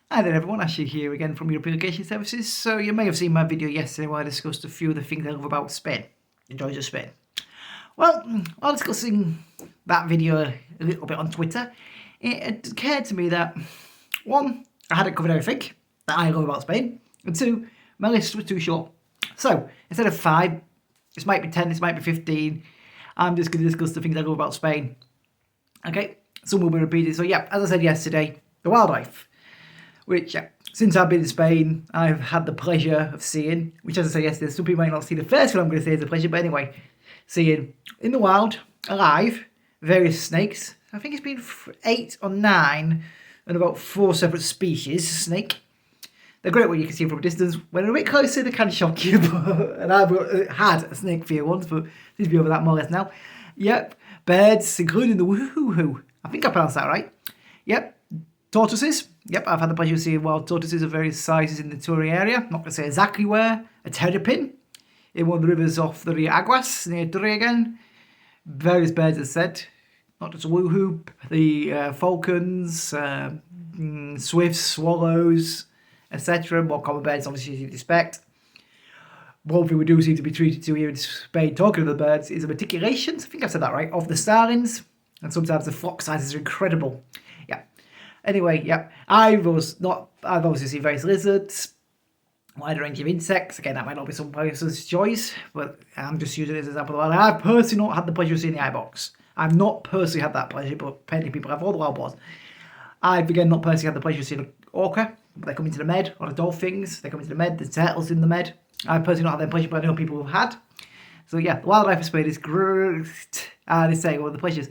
Hi there everyone, Ashley here again from European Location Services. So you may have seen my video yesterday where I discussed a few of the things I love about Spain, the joys of Spain. Well, while discussing that video a little bit on Twitter, it occurred to me that, one, I hadn't covered everything that I love about Spain, and two, my list was too short. So, instead of 5, this might be 10, this might be 15, I'm just going to discuss the things I love about Spain. Okay, some will be repeated. So yeah, as I said yesterday, the wildlife, which since I've been in Spain, I've had the pleasure of seeing, which as I said yesterday, some people might not see the first one I'm going to say is a pleasure, but anyway, seeing in the wild, alive, various snakes. I think it's been 8 or 9 and about 4 separate species of snake. They're great when you can see them from a distance. When they're a bit closer, they can shock you. And I've had a snake fear once, but seems to be over that more or less now. Yep, birds, including the woohoo. I think I pronounced that right. Yep, tortoises. Yep, I've had the pleasure of seeing wild tortoises of various sizes in the Tory area. Not going to say exactly where. A terrapin in one of the rivers off the Rio Aguas near Tory again. Various birds, as said. Not just a woohoo. The falcons, swifts, swallows, etc. More common birds, obviously, as you'd expect. One thing we do seem to be treated to here in Spain, talking of the birds, is a reticulation. I think I've said that right. Of the starlings. And sometimes the flock sizes are incredible. Yeah. Anyway, yeah, I've obviously seen various lizards, wide range of insects. Again, that might not be some person's choice, but I'm just using it as an example. I've personally not had the pleasure of seeing the ibex. I've not personally had that pleasure, but plenty of people have. All the wild boars. I've again not personally had the pleasure of seeing an orca. They come into the med, or the dolphins. They come into the med. The turtles in the med. I've personally not had that pleasure, but I know people have had. So yeah, the wildlife of Spain is great. And it's saying all the pleasures.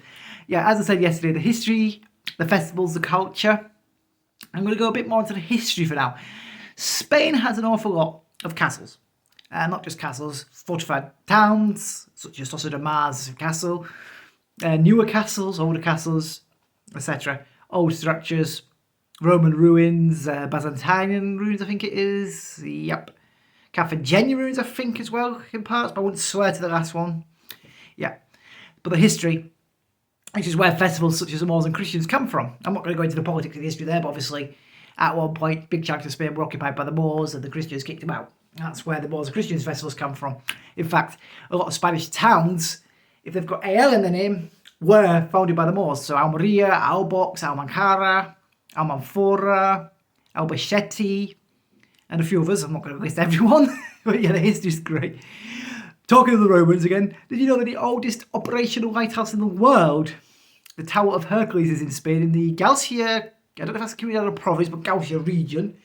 Yeah, as I said yesterday, the history, the festivals, the culture. I'm going to go a bit more into the history for now. Spain has an awful lot of castles. Not just castles, fortified towns, such as Tossa de Mar's castle, newer castles, older castles, etc. Old structures, Roman ruins, Byzantine ruins, I think it is. Yep. Carthaginian ruins, I think, as well, in parts, but I wouldn't swear to the last one. Yeah. But the history, which is where festivals such as the Moors and Christians come from. I'm not going to go into the politics of the history there, but obviously, at one point, big chunks of Spain were occupied by the Moors and the Christians kicked them out. That's where the Moors and Christians festivals come from. In fact, a lot of Spanish towns, if they've got AL in their name, were founded by the Moors. So Almeria, Albox, Almancara, Almanfora, Albacete, and a few others. I'm not going to list everyone, but yeah, the history's great. Talking of the Romans again, did you know that the oldest operational lighthouse in the world, the Tower of Hercules, is in Spain in the Galcia, I don't know if that's coming out of province, but Galcia region.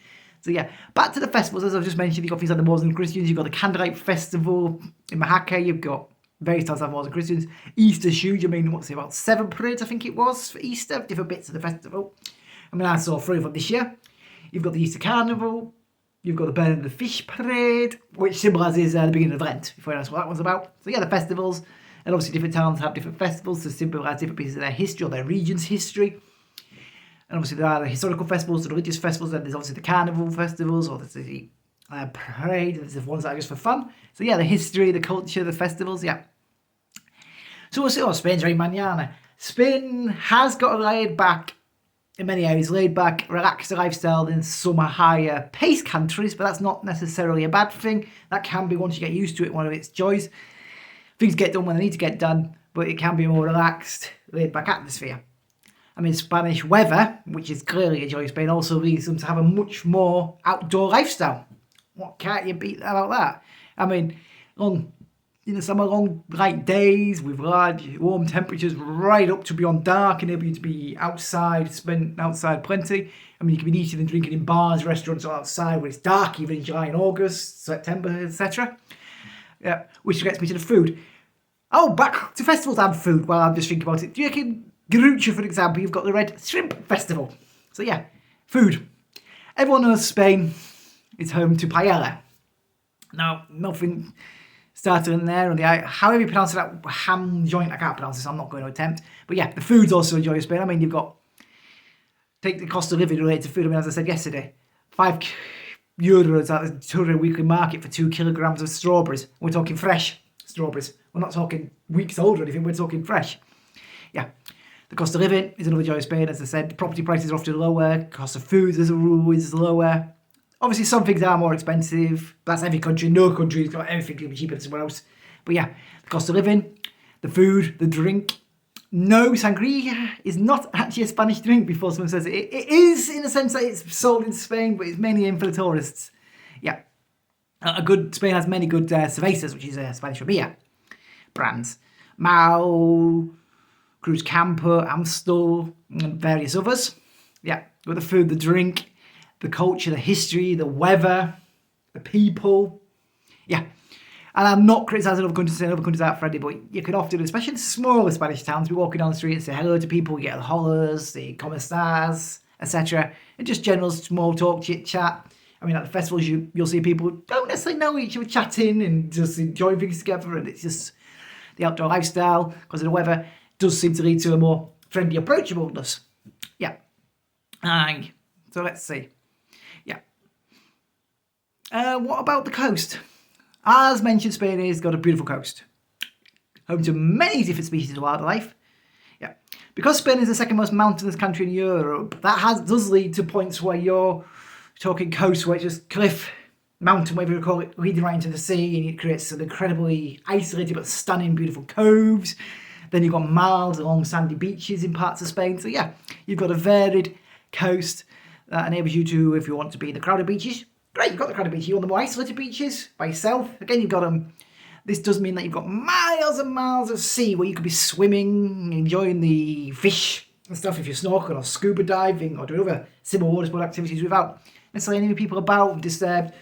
So yeah, back to the festivals, as I've just mentioned, you've got things like the Moors and Christians, you've got the Candlelight Festival in Mahaca, you've got various types of Moors and Christians. Easter's huge, I mean, what's it, about 7 parades I think it was for Easter, different bits of the festival. I mean, I saw 3 of them this year. You've got the Easter Carnival, you've got the Burning of the Fish Parade, which symbolises the beginning of Lent, if you know what that one's about. So yeah, the festivals, and obviously different towns have different festivals to symbolise different pieces of their history or their region's history. And obviously there are the historical festivals, the religious festivals, and there's obviously the carnival festivals, or there's the parade, there's the ones that are just for fun. So yeah, the history, the culture, the festivals, yeah. So we'll see, Spain's very manana. Spain has got a laid back, in many areas, laid back, relaxed lifestyle than some higher paced countries, but that's not necessarily a bad thing. That can be, once you get used to it, one of its joys. Things get done when they need to get done, but it can be a more relaxed, laid back atmosphere. I mean, Spanish weather, which is clearly a joy of Spain, also leads them to have a much more outdoor lifestyle. What can't you beat about that? I mean, in the summer, long bright days with large warm temperatures right up to beyond dark, enable you to be outside, spend outside plenty. I mean, you can be eating and drinking in bars, restaurants, or outside when it's dark, even in July and August, September, etc. Yeah, which gets me to the food. Oh, back to festivals and food while I'm just thinking about it. Do you reckon Garucha, for example, you've got the Red Shrimp Festival. So yeah, food. Everyone knows Spain is home to paella. Now, nothing started in there, and however you pronounce that ham joint, I can't pronounce this, I'm not going to attempt. But yeah, the food's also a joy of Spain. I mean, you've got, take the cost of living related to food. I mean, as I said yesterday, €5 at the Turin weekly market for 2 kilograms of strawberries. We're talking fresh strawberries. We're not talking weeks old or anything, we're talking fresh. Yeah. The cost of living is another joy of Spain. As I said, property prices are often lower. Cost of food, as a rule, is lower. Obviously, some things are more expensive. That's every country. No country's got everything to be cheaper than somewhere else. But yeah, the cost of living, the food, the drink. No, sangria is not actually a Spanish drink before someone says it. It is in the sense that it's sold in Spain, but it's mainly in for the tourists. Yeah. Spain has many good cervezas, which is Spanish for beer brands. Mao, Cruz Campo, Amstel, and various others. Yeah, with the food, the drink, the culture, the history, the weather, the people. Yeah. And I'm not criticising other countries, saying other countries aren't friendly, but you can often, especially in smaller Spanish towns, be walking down the street and say hello to people, you get the hollers, the como estás, etc. And just general small talk, chit chat. I mean, at the festivals, you'll see people don't necessarily know each other chatting and just enjoying things together, and it's just the outdoor lifestyle, because of the weather, does seem to lead to a more friendly approachableness. Yeah. So let's see. Yeah. What about the coast? As mentioned, Spain has got a beautiful coast, home to many different species of wildlife. Yeah. Because Spain is the second most mountainous country in Europe, that does lead to points where you're talking coast, where it's just cliff, mountain, whatever you call it, leading right into the sea, and it creates some incredibly isolated but stunning, beautiful coves. Then you've got miles along sandy beaches in parts of Spain. So yeah, you've got a varied coast that enables you to, if you want to be in the crowded beaches, great, you've got the crowded beaches. You want the more isolated beaches by yourself, again, you've got them. This does mean that you've got miles and miles of sea where you could be swimming, enjoying the fish and stuff if you're snorkeling or scuba diving or doing other similar water sport activities without necessarily any people about, disturbed.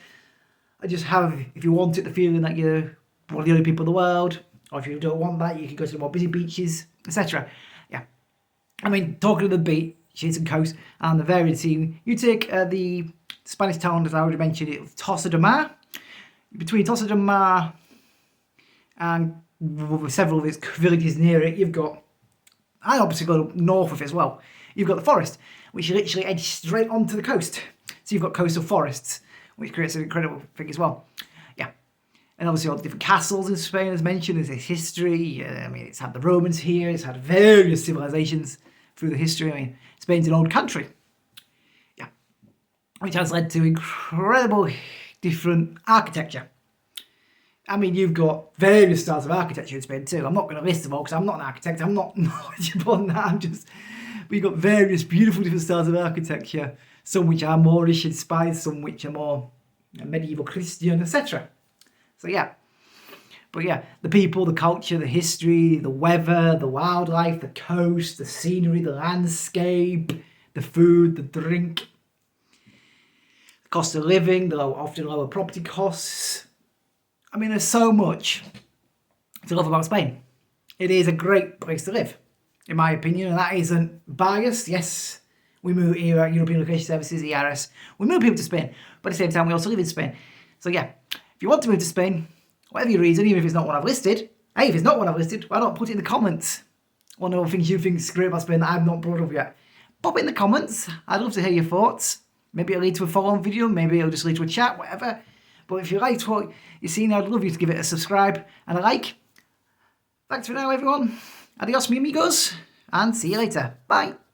I just have, if you want it, the feeling that you're one of the only people in the world, or if you don't want that, you can go to the more busy beaches, etc. Yeah. I mean, talking of the beaches and coast and the varied scene, you take the Spanish town, as I already mentioned, it's Tossa de Mar. Between Tossa de Mar and several of its villages near it, you've got, and obviously go north of it as well, you've got the forest, which literally edges straight onto the coast. So you've got coastal forests, which creates an incredible thing as well. Yeah. And obviously all the different castles in Spain, as mentioned, there's its history. I mean, it's had the Romans here, it's had various civilizations through the history. I mean, Spain's an old country. Yeah. Which has led to incredible different architecture. I mean, you've got various styles of architecture in Spain too. I'm not going to list them all because I'm not an architect. I'm not knowledgeable on that. But you've got various beautiful different styles of architecture. Some which are Moorish inspired, some which are more medieval Christian, etc. So yeah. But yeah, the people, the culture, the history, the weather, the wildlife, the coast, the scenery, the landscape, the food, the drink, the cost of living, the often lower property costs. I mean, there's so much to love about Spain. It is a great place to live, in my opinion, and that isn't biased. Yes, we move here at European Location Services, ERS. We move people to Spain, but at the same time, we also live in Spain. So yeah, if you want to move to Spain, whatever your reason, even if it's not one I've listed, hey, if it's not one I've listed, why not put it in the comments? One of the things you think is great about Spain that I've not brought up yet. Pop it in the comments. I'd love to hear your thoughts. Maybe it'll lead to a follow-on video. Maybe it'll just lead to a chat, whatever. But if you liked what you've seen, I'd love you to give it a subscribe and a like. Thanks for now, everyone. Adios, mi amigos, and see you later. Bye.